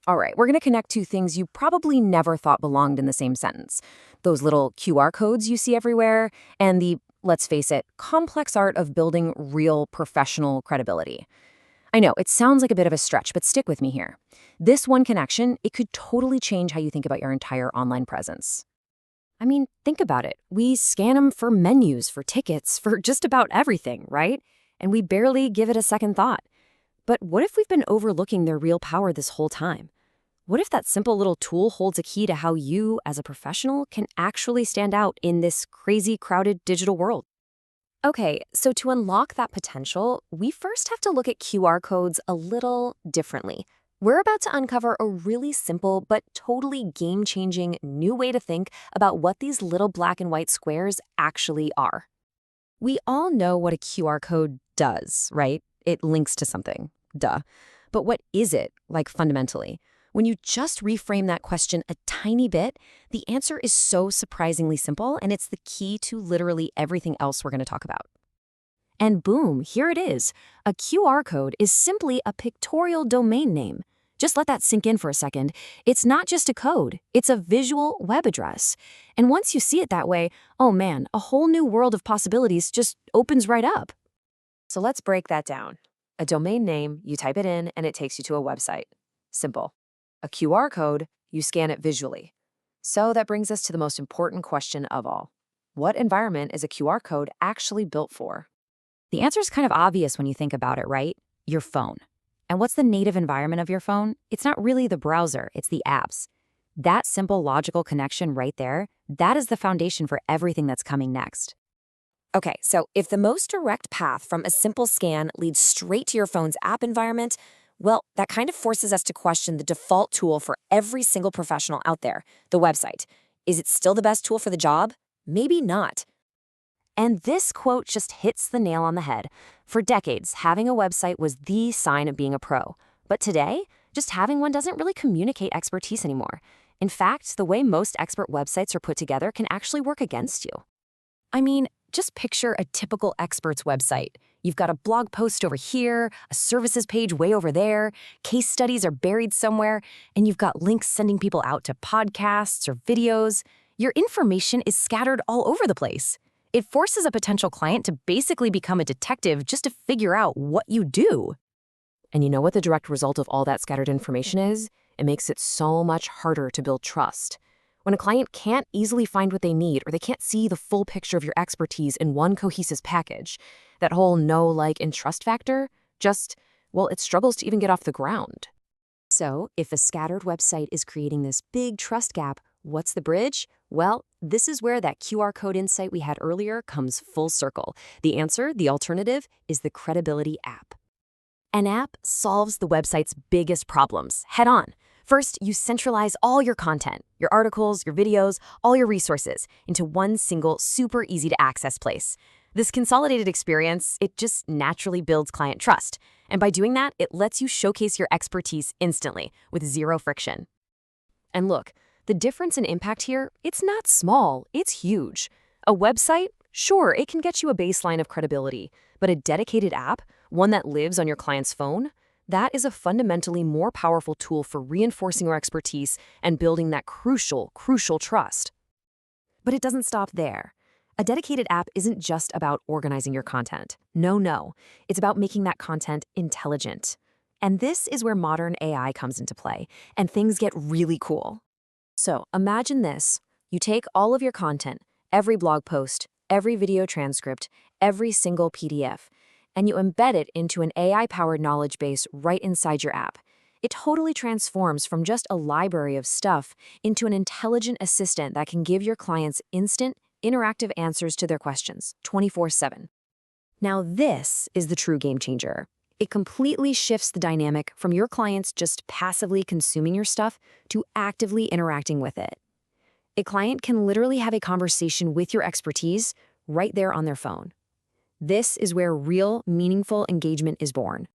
All right, we're going to connect two things you probably never thought belonged in the same sentence. Those little QR codes you see everywhere, and the, let's face it, complex art of building real professional credibility. I know, it sounds like a bit of a stretch, but stick with me here. This one connection, it could totally change how you think about your entire online presence. I mean, think about it. We scan them for menus, for tickets, for just about everything, right? And we barely give it a second thought. But what if we've been overlooking their real power this whole time? What if that simple little tool holds a key to how you, as a professional, can actually stand out in this crazy, crowded digital world? Okay, so to unlock that potential, we first have to look at QR codes a little differently. We're about to uncover a really simple but totally game-changing new way to think about what these little black and white squares actually are. We all know what a QR code does, right? It links to something. Duh. But what is it, like fundamentally? When you just reframe that question a tiny bit, the answer is so surprisingly simple, and it's the key to literally everything else we're going to talk about. And boom, here it is. A QR code is simply a pictorial domain name. Just let that sink in for a second. It's not just a code, it's a visual web address. And once you see it that way, oh man, a whole new world of possibilities just opens right up. So let's break that down. A domain name, you type it in and it takes you to a website. Simple. A QR code, you scan it visually. So that brings us to the most important question of all. What environment is a QR code actually built for? The answer is kind of obvious when you think about it, right? Your phone. And what's the native environment of your phone? It's not really the browser, it's the apps. That simple logical connection right there, that is the foundation for everything that's coming next. Okay, so if the most direct path from a simple scan leads straight to your phone's app environment, well, that kind of forces us to question the default tool for every single professional out there, the website. Is it still the best tool for the job? Maybe not. And this quote just hits the nail on the head. For decades, having a website was the sign of being a pro. But today, just having one doesn't really communicate expertise anymore. In fact, the way most expert websites are put together can actually work against you. I mean, just picture a typical expert's website. You've got a blog post over here, a services page way over there, case studies are buried somewhere, and you've got links sending people out to podcasts or videos. Your information is scattered all over the place. It forces a potential client to basically become a detective just to figure out what you do. And you know what the direct result of all that scattered information is? It makes it so much harder to build trust. When a client can't easily find what they need or they can't see the full picture of your expertise in one cohesive package, that whole know, like, and trust factor it struggles to even get off the ground. So if a scattered website is creating this big trust gap, what's the bridge? Well, this is where that QR code insight we had earlier comes full circle. The answer, the alternative, is the credibility app. An app solves the website's biggest problems head on. First, you centralize all your content, your articles, your videos, all your resources into one single, super easy to access place. This consolidated experience, it just naturally builds client trust. And by doing that, it lets you showcase your expertise instantly with zero friction. And look, the difference in impact here, it's not small, it's huge. A website, sure, it can get you a baseline of credibility, but a dedicated app, one that lives on your client's phone, that is a fundamentally more powerful tool for reinforcing your expertise and building that crucial trust. But it doesn't stop there. A dedicated app isn't just about organizing your content. No. It's about making that content intelligent. And this is where modern AI comes into play, and things get really cool. So imagine this. You take all of your content, every blog post, every video transcript, every single PDF, and you embed it into an AI-powered knowledge base right inside your app. It totally transforms from just a library of stuff into an intelligent assistant that can give your clients instant, interactive answers to their questions, 24/7. Now this is the true game changer. It completely shifts the dynamic from your clients just passively consuming your stuff to actively interacting with it. A client can literally have a conversation with your expertise right there on their phone. This is where real, meaningful engagement is born.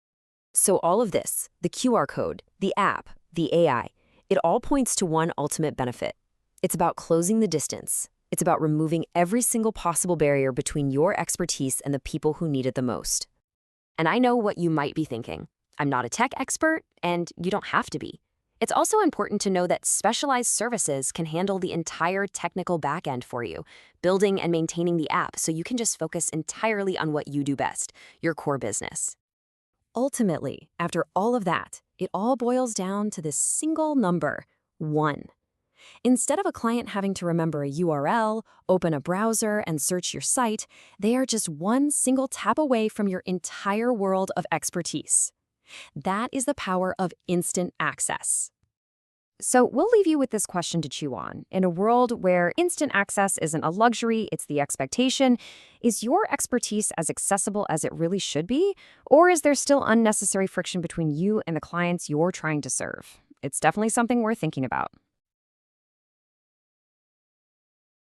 So all of this, the QR code, the app, the AI, it all points to one ultimate benefit. It's about closing the distance. It's about removing every single possible barrier between your expertise and the people who need it the most. And I know what you might be thinking. I'm not a tech expert, and you don't have to be. It's also important to know that specialized services can handle the entire technical backend for you, building and maintaining the app so you can just focus entirely on what you do best, your core business. Ultimately, after all of that, it all boils down to this single number, 1. Instead of a client having to remember a URL, open a browser, and search your site, they are just one single tap away from your entire world of expertise. That is the power of instant access. So we'll leave you with this question to chew on. In a world where instant access isn't a luxury, it's the expectation, is your expertise as accessible as it really should be? Or is there still unnecessary friction between you and the clients you're trying to serve? It's definitely something worth thinking about.